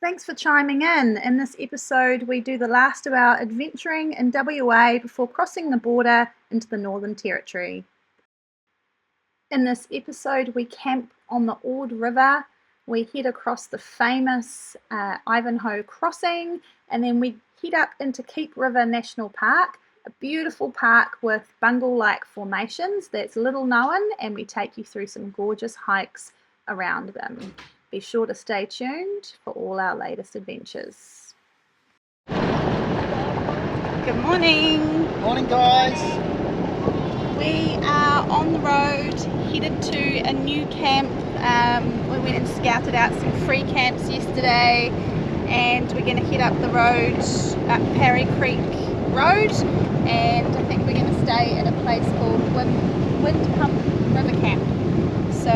Thanks for chiming in. In this episode, we do the last of our adventuring in WA before crossing the border into the Northern Territory. In this episode, we camp on the Ord River, we head across the famous Ivanhoe crossing, and then we head up into Keep River National Park, a beautiful park with bungle-like formations that's little known, and we take you through some gorgeous hikes around them. Be sure to stay tuned for all our latest adventures. Good morning. Morning, guys. We are on the road, headed to a new camp. We went and scouted out some free camps yesterday, and we're going to head up the road, up Parry Creek Road, and I think we're going to stay in a place called Windpump River Camp. So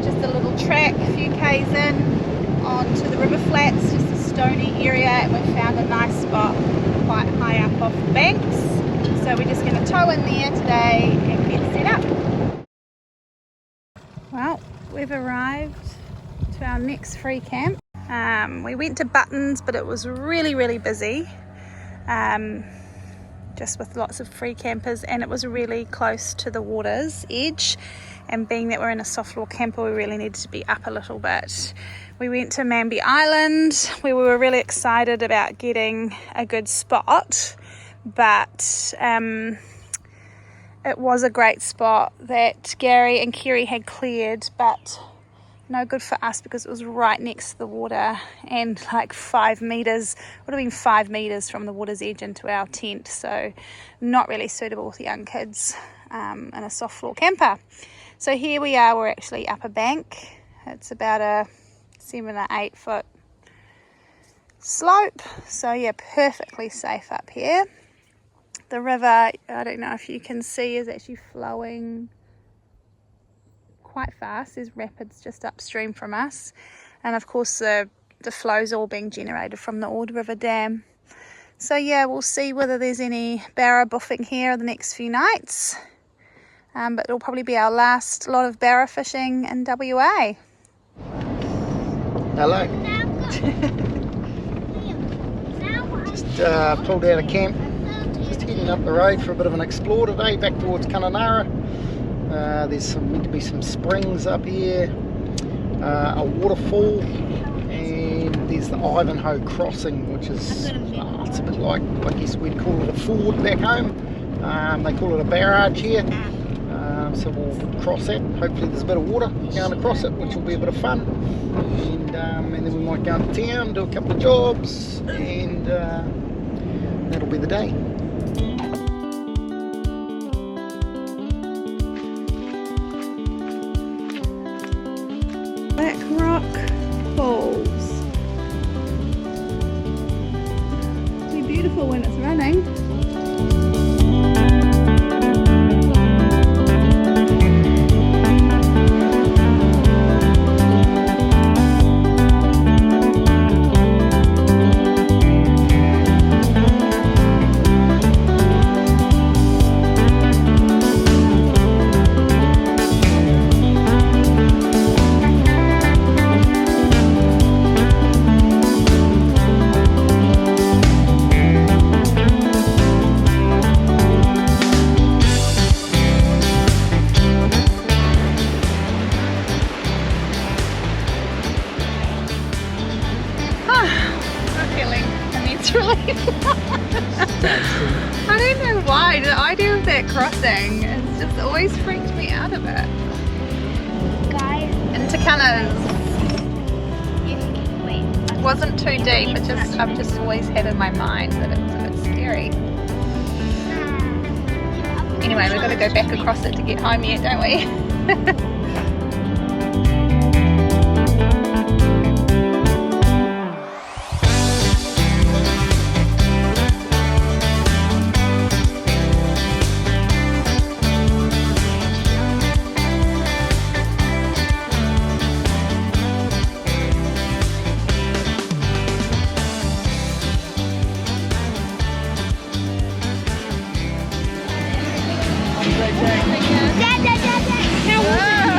just a little track, a few k's in onto the river flats, just a stony area, and we found a nice spot quite high up off the banks. So we're just going to tow in there today and get set up. Well, we've arrived to our next free camp. We went to Buttons, but it was really busy, just with lots of free campers, and it was really close to the water's edge. And being that we're in a soft floor camper, we really needed to be up a little bit. We went to Mamby Island, where we were really excited about getting a good spot, but it was a great spot that Gary and Kerry had cleared, but no good for us because it was right next to the water and like 5 meters, would have been 5 meters from the water's edge into our tent, so not really suitable with young kids in a soft floor camper. So here we are, we're actually up a bank. It's about a 7 or 8 foot slope. So yeah, perfectly safe up here. The river, I don't know if you can see, is actually flowing quite fast. There's rapids just upstream from us. And of course the flow's all being generated from the Ord River Dam. So yeah, we'll see whether there's any barra buffing here the next few nights. But it'll probably be our last lot of barra fishing in WA. Hello. Just pulled out of camp. Just heading up the road for a bit of an explore today, back towards Kununurra. There's meant to be some springs up here, a waterfall, and there's the Ivanhoe crossing, which is it's a bit like, I guess we'd call it a ford back home. They call it a barrage here. So we'll cross that. Hopefully there's a bit of water going across it, which will be a bit of fun. And then we might go into town, do a couple of jobs, and that'll be the day. Black Rock Falls. It's beautiful when it's running. I don't know why, the idea of that crossing has just always freaked me out a bit. Guys, Into colours. It wasn't too deep, I've just always had in my mind that it was a bit scary. Anyway, we've got to go back across it to get home yet, don't we? Dad. How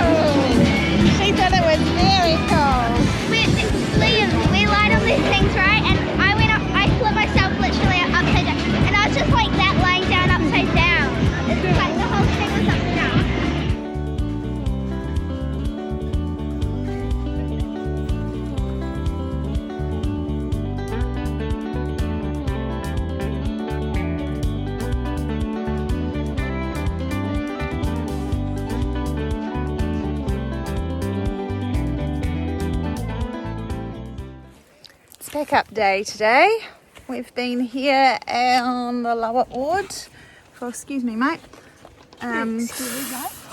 pack-up day today. We've been here on the lower Ord for, excuse me mate,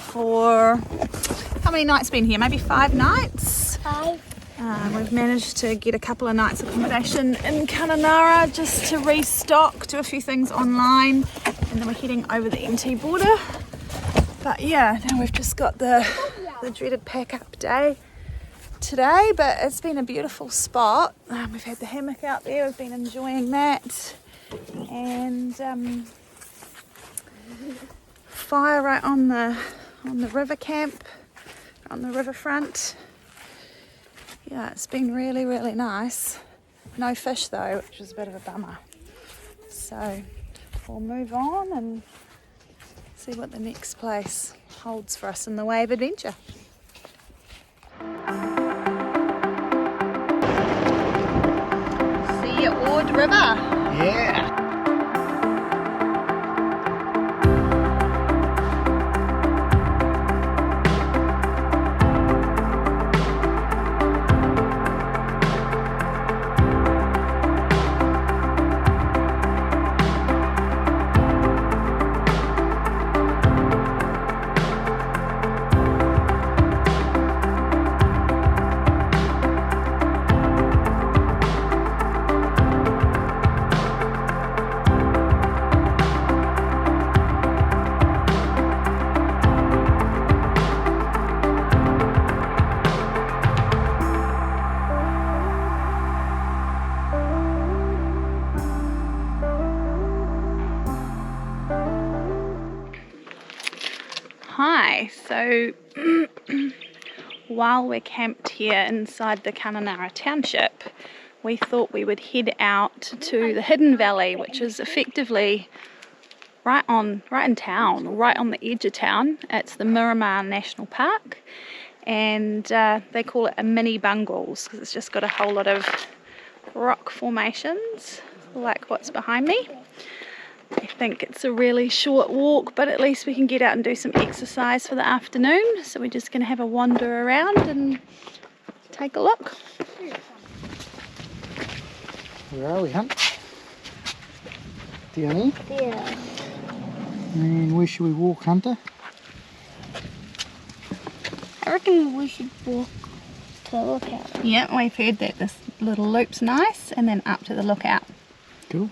for, how many nights been here? Maybe 5 nights? 5. We've managed to get a couple of nights accommodation in Kununurra just to restock, do a few things online, and then we're heading over the NT border. But yeah, now we've just got the dreaded pack-up day today, but it's been a beautiful spot. We've had the hammock out there, we've been enjoying that, and fire right on the river camp, on the riverfront. Yeah, it's been really, really nice. No fish though, which is a bit of a bummer. So we'll move on and see what the next place holds for us in the way of adventure. See you, Ord River. Yeah. Hi, so while we're camped here inside the Kununurra township, we thought we would head out to the Hidden Valley, which is effectively right in town, right on the edge of town. It's the Miramar National Park, and they call it a mini bungles because it's just got a whole lot of rock formations like what's behind me. I think it's a really short walk, but at least we can get out and do some exercise for the afternoon. So we're just going to have a wander around and take a look. Where are we, Hunt? Down here? Yeah. And where should we walk, Hunter? I reckon we should walk to the lookout. Yeah, we've heard that this little loop's nice, and then up to the lookout. Cool.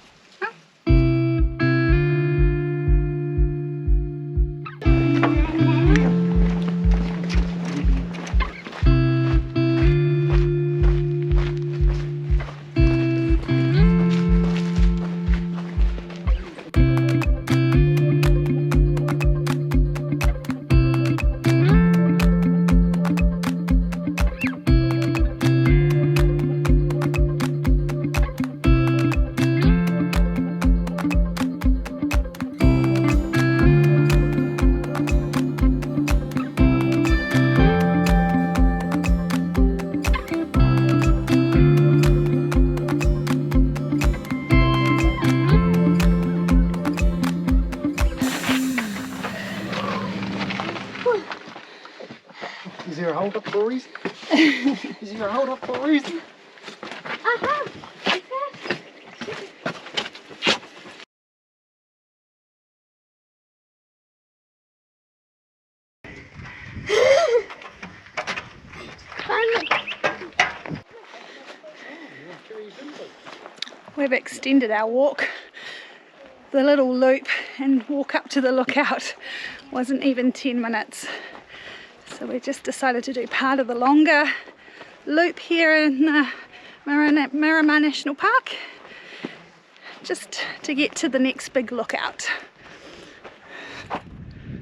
Is there a hold up for a reason? Is there a hold up for a reason? We've extended our walk, the little loop, and walk up to the lookout wasn't even 10 minutes. So we just decided to do part of the longer loop here in Miramar National Park, just to get to the next big lookout.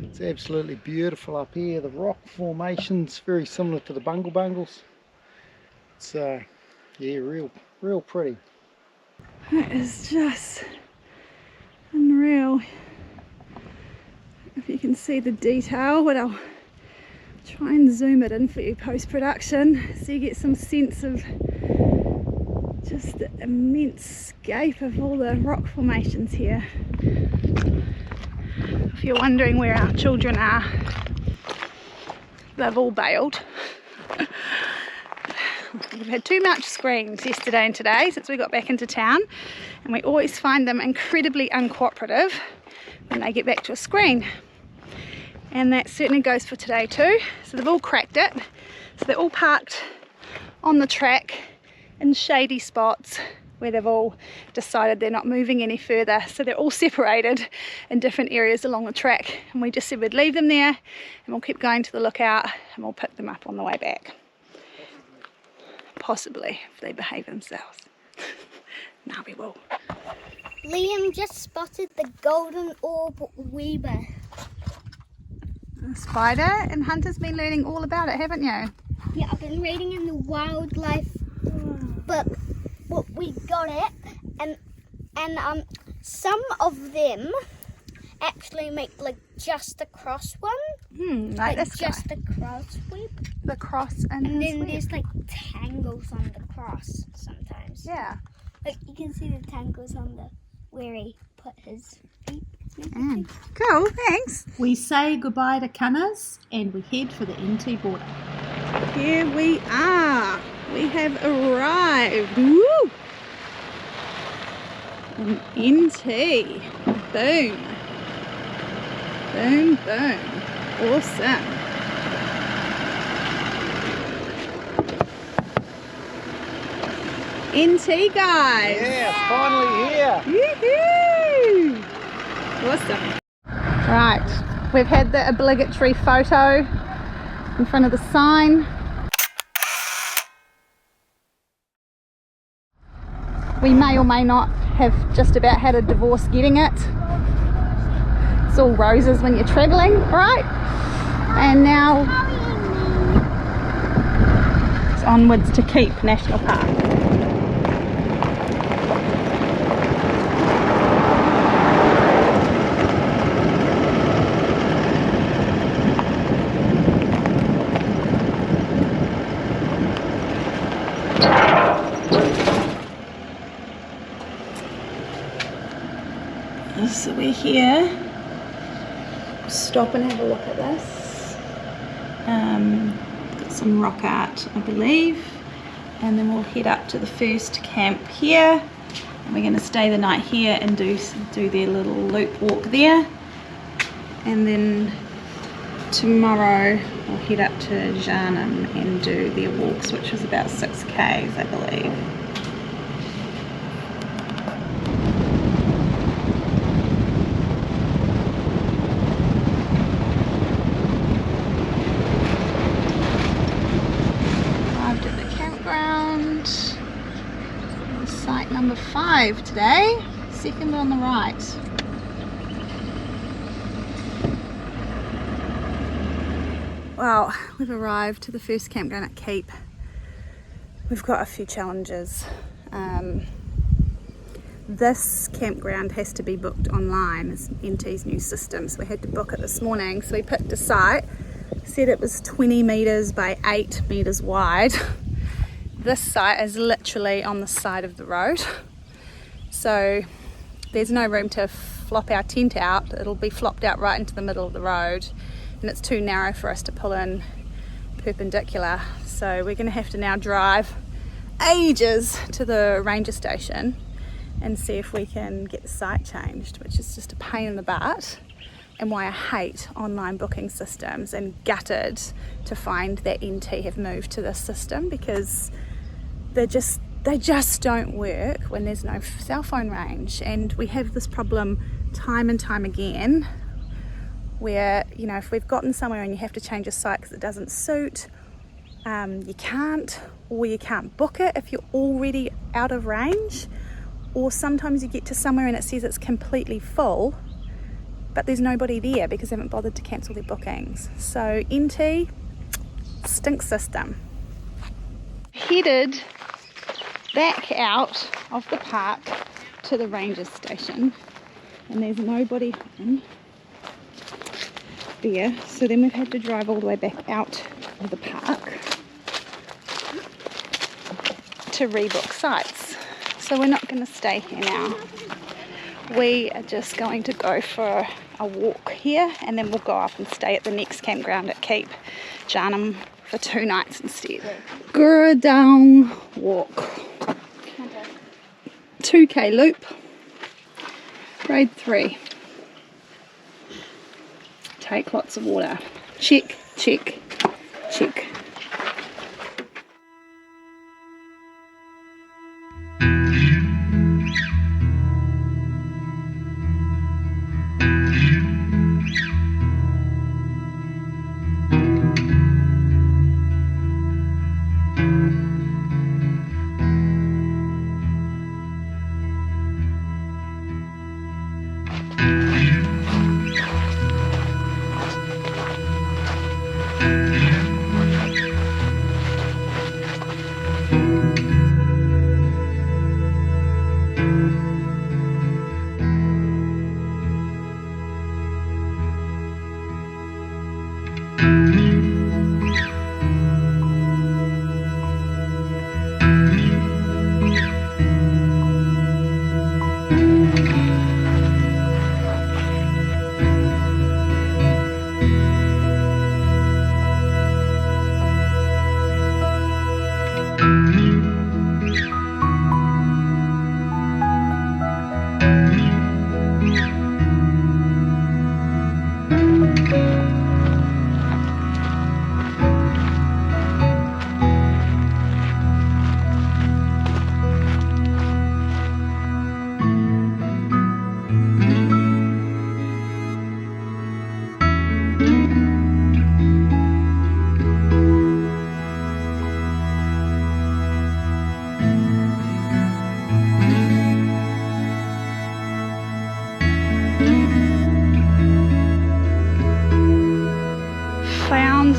It's absolutely beautiful up here. The rock formations very similar to the bungles. It's yeah, real pretty. It is just unreal. If you can see the detail, but I'll try and zoom it in for you post-production so you get some sense of just the immense scape of all the rock formations here. If you're wondering where our children are, they've all bailed. We've had too much screens yesterday and today since we got back into town, and we always find them incredibly uncooperative when they get back to a screen. And that certainly goes for today too. So they've all cracked it. So they're all parked on the track in shady spots where they've all decided they're not moving any further. So they're all separated in different areas along the track, and we just said we'd leave them there and we'll keep going to the lookout and we'll pick them up on the way back. Possibly, if they behave themselves. Now we will. Liam just spotted the golden orb weaver. A spider, and Hunter's been learning all about it, haven't you? Yeah, I've been reading in the wildlife book. Well, we got it, and some of them actually make like just a cross one, like this just guy. a cross sweep, The cross and then sweep. there's like tangles on the cross sometimes. Yeah. Like you can see the tangles on the where he put his feet. Cool, thanks. We say goodbye to Cunners and we head for the NT border. Here we are. We have arrived. Woo! An NT. Boom. Boom, boom. Awesome. NT guys. Yeah, finally here. Woohoo! Awesome. Right, we've had the obligatory photo in front of the sign. We may or may not have just about had a divorce getting it. It's all roses when you're travelling, right? And now it's onwards to Keep National Park. So we're here. Stop and have a look at this. Got some rock art, I believe, and then we'll head up to the first camp here, and we're going to stay the night here and do their little loop walk there, and then tomorrow we'll head up to Jarnem and do their walks, which was about 6 k's, I believe. Site number 5 today, second on the right. Well, we've arrived to the first campground at Keep. We've got a few challenges. This campground has to be booked online. It's NT's new system, so we had to book it this morning. So we picked a site, said it was 20 metres by 8 metres wide. This site is literally on the side of the road, so there's no room to flop our tent out. It'll be flopped out right into the middle of the road, and it's too narrow for us to pull in perpendicular, so we're going to have to now drive ages to the ranger station and see if we can get the site changed, which is just a pain in the butt, and why I hate online booking systems, and gutted to find that NT have moved to this system, because they just don't work when there's no cell phone range. And we have this problem time and time again where, you know, if we've gotten somewhere and you have to change a site because it doesn't suit, you can't, or you can't book it if you're already out of range, or sometimes you get to somewhere and it says it's completely full but there's nobody there because they haven't bothered to cancel their bookings. So NT, stink system. Headed back out of the park to the ranger station, and there's nobody home there, so then we've had to drive all the way back out of the park to rebook sites. So we're not going to stay here now. We are just going to go for a walk here, and then we'll go up and stay at the next campground at Keep Jarnem for 2 nights instead. Goorradalng Walk. 2k loop. Grade 3. Take lots of water. Check, check, check.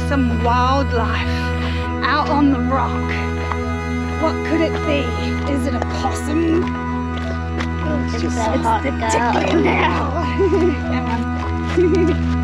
Some wildlife out on the rock. What could it be? Is it a possum? It's It's hot the girl. tickling now. Come on.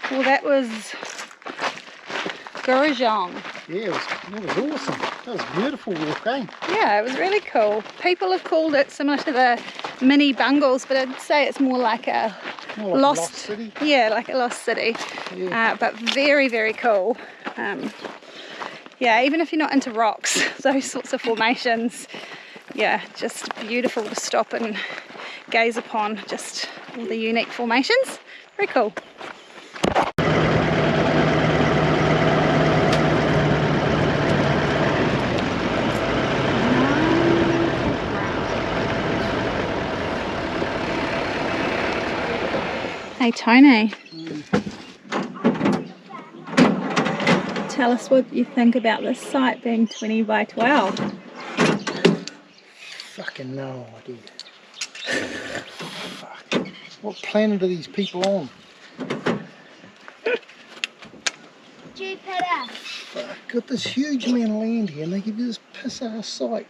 Well, that was Goorradalng. Yeah, it was awesome. That was a beautiful walk, eh? Yeah, it was really cool. People have called it similar to the mini bungles, but I'd say it's more like a More like a lost city. Yeah, like a lost city. Yeah. But very, very cool. Yeah, even if you're not into rocks, those sorts of formations, yeah, just beautiful to stop and gaze upon, just all the unique formations. Very cool. Hey Tony, tell us what you think about this site being 20 by 12. Fucking no idea. Fuck. What planet are these people on? Jupiter. Fuck, got this huge amount of land here and they give you this piss ass site.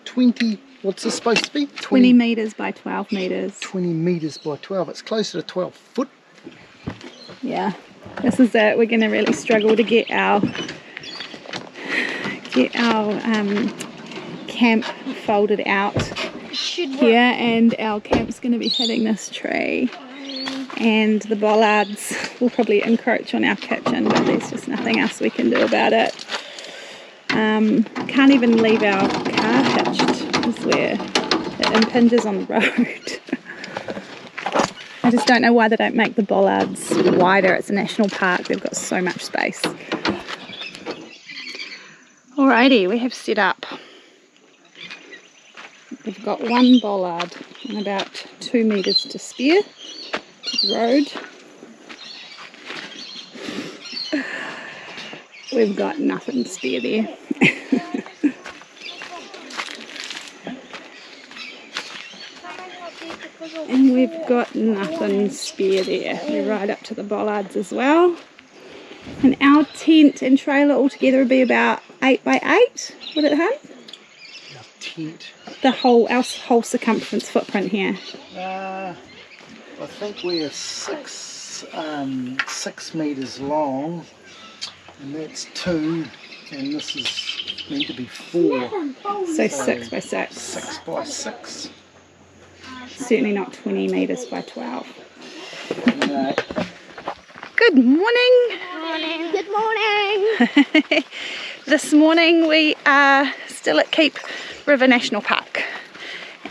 20, what's this supposed to be? 20 metres by 12 metres. 20 metres by 12. It's closer to 12 foot. Yeah, this is it. We're going to really struggle to get our camp folded out here, and our camp's going to be hitting this tree, and the bollards will probably encroach on our kitchen, but there's just nothing else we can do about it. Can't even leave our car hitched because it impinges on the road. I just don't know why they don't make the bollards wider. It's a national park, they've got so much space. Alrighty, we have set up. We've got one bollard and about 2 metres to spare to the road. We've got nothing to spare there. And we've got nothing spare there. We're right up to the bollards as well. And our tent and trailer altogether would be about 8 by 8, would it, hun? Our tent. Our whole circumference footprint here. I think we're 6 metres long, and that's 2, and this is meant to be 4. So 6 by 6. 6 by 6. Certainly not 20 metres by 12. No. Good morning. Good morning. This morning we are still at Keep River National Park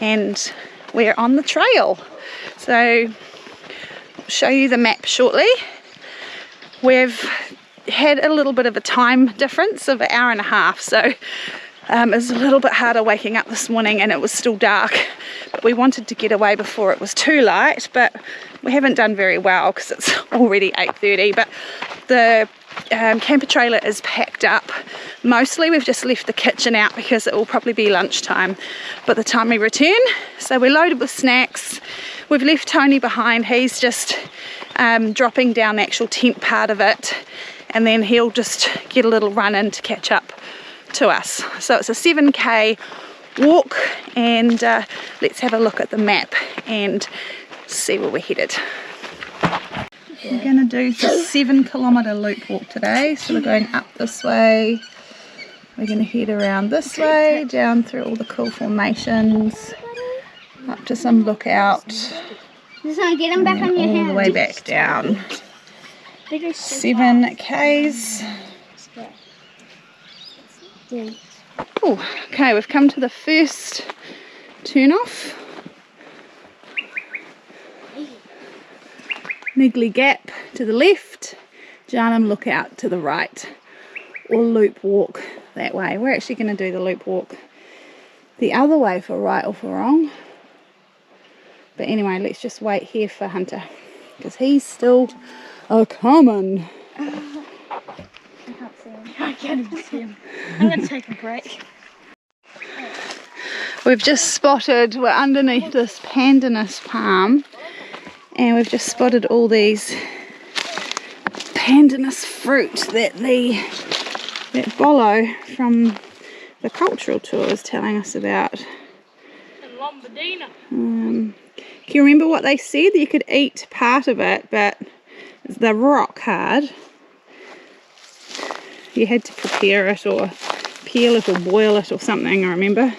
and we're on the trail. So I'll show you the map shortly. We've had a little bit of a time difference of an hour and a half, so it was a little bit harder waking up this morning and it was still dark, but we wanted to get away before it was too light, but we haven't done very well because it's already 8:30. But the camper trailer is packed up. Mostly we've just left the kitchen out because it will probably be lunchtime by the time we return. So we're loaded with snacks. We've left Tony behind. He's just dropping down the actual tent part of it, and then he'll just get a little run in to catch up to us. So it's a 7k walk, and let's have a look at the map and see where we're headed. We're going to do the 7-kilometre loop walk today, so we're going up this way, we're going to head around this way, down through all the cool formations, up to some lookout, Just want to get them back on your all hand. the way back down. 7 k's. Oh, okay, we've come to the first turn off. Nigli Gap to the left, Jarnem Lookout to the right, or loop walk that way. We're actually going to do the loop walk the other way for right or for wrong. But anyway, let's just wait here for Hunter because he's still a-coming. I can't even see him. I'm going to take a break. We've just spotted, we're underneath this pandanus palm, and we've just spotted all these pandanus fruit that Bolo from the cultural tour is telling us about. Can you remember what they said? You could eat part of it, but they're rock hard. You had to prepare it or peel it or boil it or something, I remember.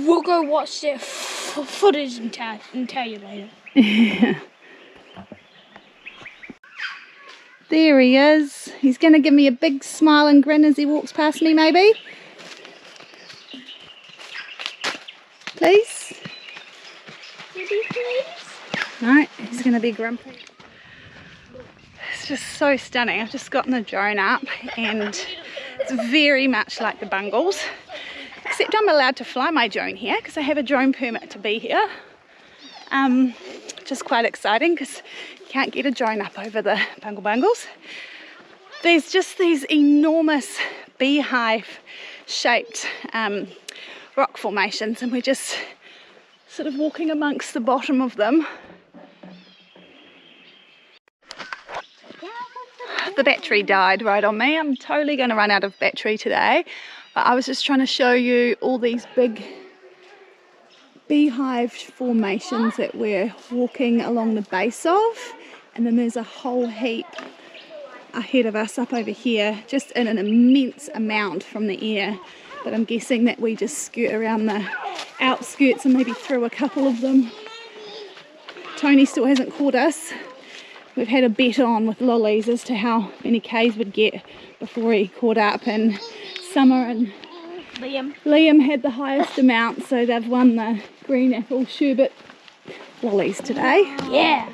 We'll go watch their footage and tell you later. Yeah. There he is. He's going to give me a big smile and grin as he walks past me, maybe. Please? No, he's going to be grumpy. It's just so stunning. I've just gotten the drone up and it's very much like the bungles, except I'm allowed to fly my drone here because I have a drone permit to be here, which is quite exciting because you can't get a drone up over the bungles. There's just these enormous beehive shaped rock formations, and we're just sort of walking amongst the bottom of them. The battery died right on me. I'm totally going to run out of battery today, but I was just trying to show you all these big beehive formations that we're walking along the base of, and then there's a whole heap ahead of us up over here, just in an immense amount from the air, but I'm guessing that we just skirt around the outskirts and maybe through a couple of them. Tony still hasn't caught us. We've had a bet on with lollies as to how many Ks we'd get before he caught up, and Summer and Liam had the highest amount, so they've won the green apple sherbet lollies today. Yeah.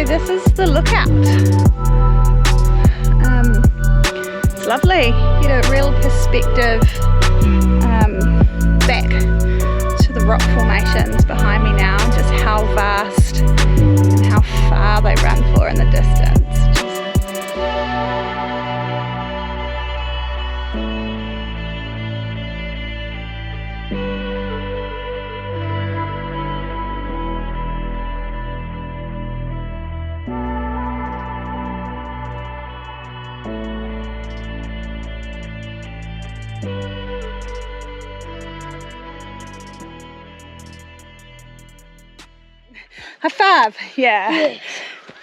This is the lookout. It's lovely. Get a real perspective back to the rock formations behind me now, and just how vast and how far they run for in the distance. High five, yeah. Yes.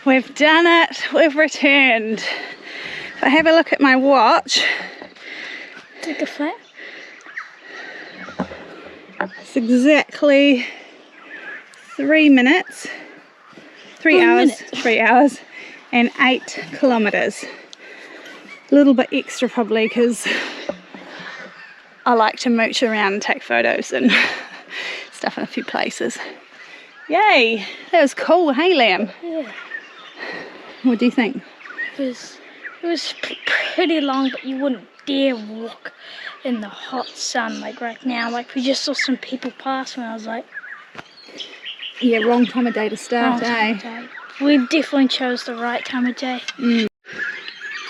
We've done it, we've returned. If I have a look at my watch, Take a flat. it's exactly 3 minutes, 3 hours, 3 hours and 8 kilometers. A little bit extra probably because I like to mooch around and take photos and stuff in a few places. Yay, that was cool, hey Liam? Yeah. What do you think? It was pretty long, but you wouldn't dare walk in the hot sun like right now. Like we just saw some people pass and I was like, Yeah, wrong time of day to start, wrong time of day. We definitely chose the right time of day.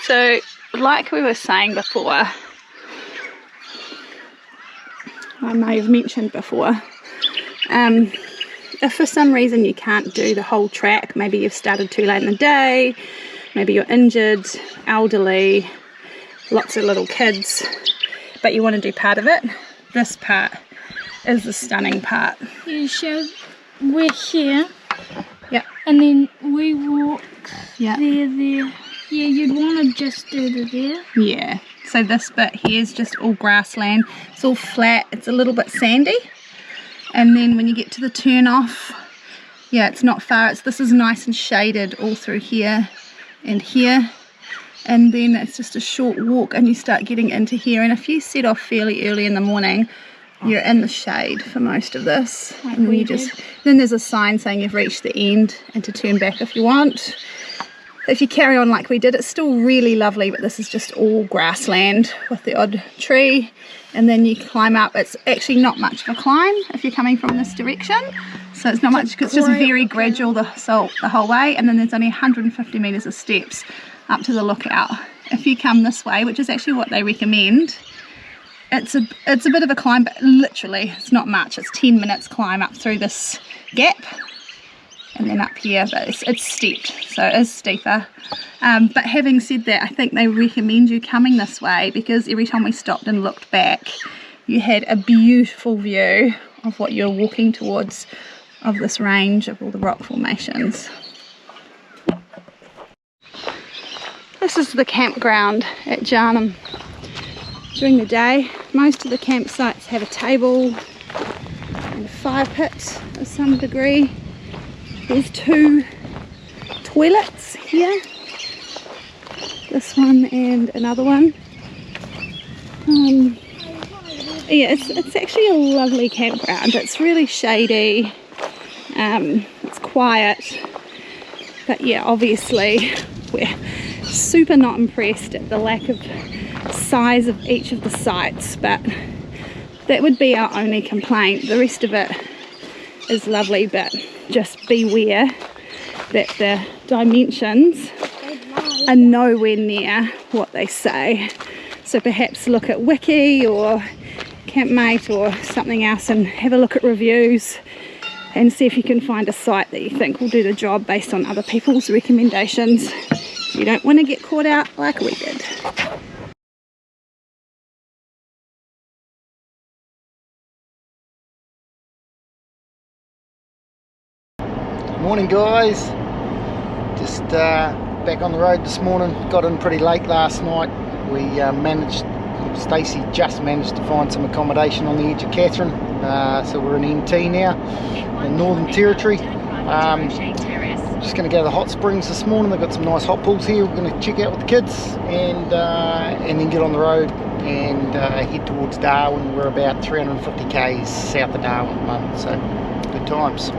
So, like we were saying before, I may have mentioned before, if for some reason you can't do the whole track, maybe you've started too late in the day, maybe you're injured, elderly, lots of little kids, but you want to do part of it, this part is the stunning part. You showed we're here. Yep. And then we walk Yeah. there. Yeah, you'd want to just do the there. Yeah, so this bit here is just all grassland. It's all flat, it's a little bit sandy. And then when you get to the turn off, yeah, it's not far. This is nice and shaded all through here and here. And then it's just a short walk and you start getting into here. And if you set off fairly early in the morning, you're in the shade for most of this. Like and then we you did. then there's a sign saying you've reached the end and to turn back if you want. If you carry on like we did, it's still really lovely, but this is just all grassland with the odd tree. And then you climb up. It's actually not much of a climb if you're coming from this direction. So it's not much, because it's just very gradual the whole way. And then there's only 150 metres of steps up to the lookout. If you come this way, which is actually what they recommend, it's a bit of a climb, but literally it's not much. It's 10 minutes climb up through this gap. And then up here, but it's steeped, so it is steeper. But having said that, I think they recommend you coming this way because every time we stopped and looked back, you had a beautiful view of what you're walking towards, of this range of all the rock formations. This is the campground at Jarnem. During the day, most of the campsites have a table and a fire pit of some degree. There's 2 toilets here, this one and another one. Yeah, it's actually a lovely campground. It's really shady, it's quiet, but yeah, obviously we're super not impressed at the lack of size of each of the sites, but that would be our only complaint. The rest of it is lovely, but just beware that the dimensions are nowhere near what they say. So perhaps look at Wiki or Campmate or something else and have a look at reviews and see if you can find a site that you think will do the job based on other people's recommendations. You don't want to get caught out like we did. Morning guys, just back on the road this morning. Got in pretty late last night. We Stacey just managed to find some accommodation on the edge of Katherine, so we're in NT now, in Northern Territory. Just going to go to the hot springs this morning. They've got some nice hot pools here. We're going to check out with the kids and then get on the road and head towards Darwin. We're about 350 k's south of Darwin at the moment, so good times.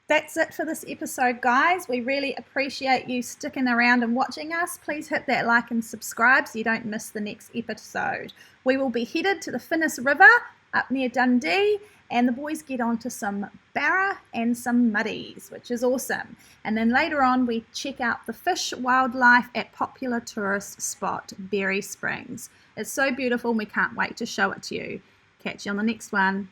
That's it for this episode, guys. We really appreciate you sticking around and watching us. Please hit that like and subscribe so you don't miss the next episode. We will be headed to the Finnis River up near Dundee, and the boys get onto some barra and some muddies, which is awesome. And then later on we check out the fish wildlife at popular tourist spot Berry Springs. It's so beautiful and we can't wait to show it to you. Catch you on the next one.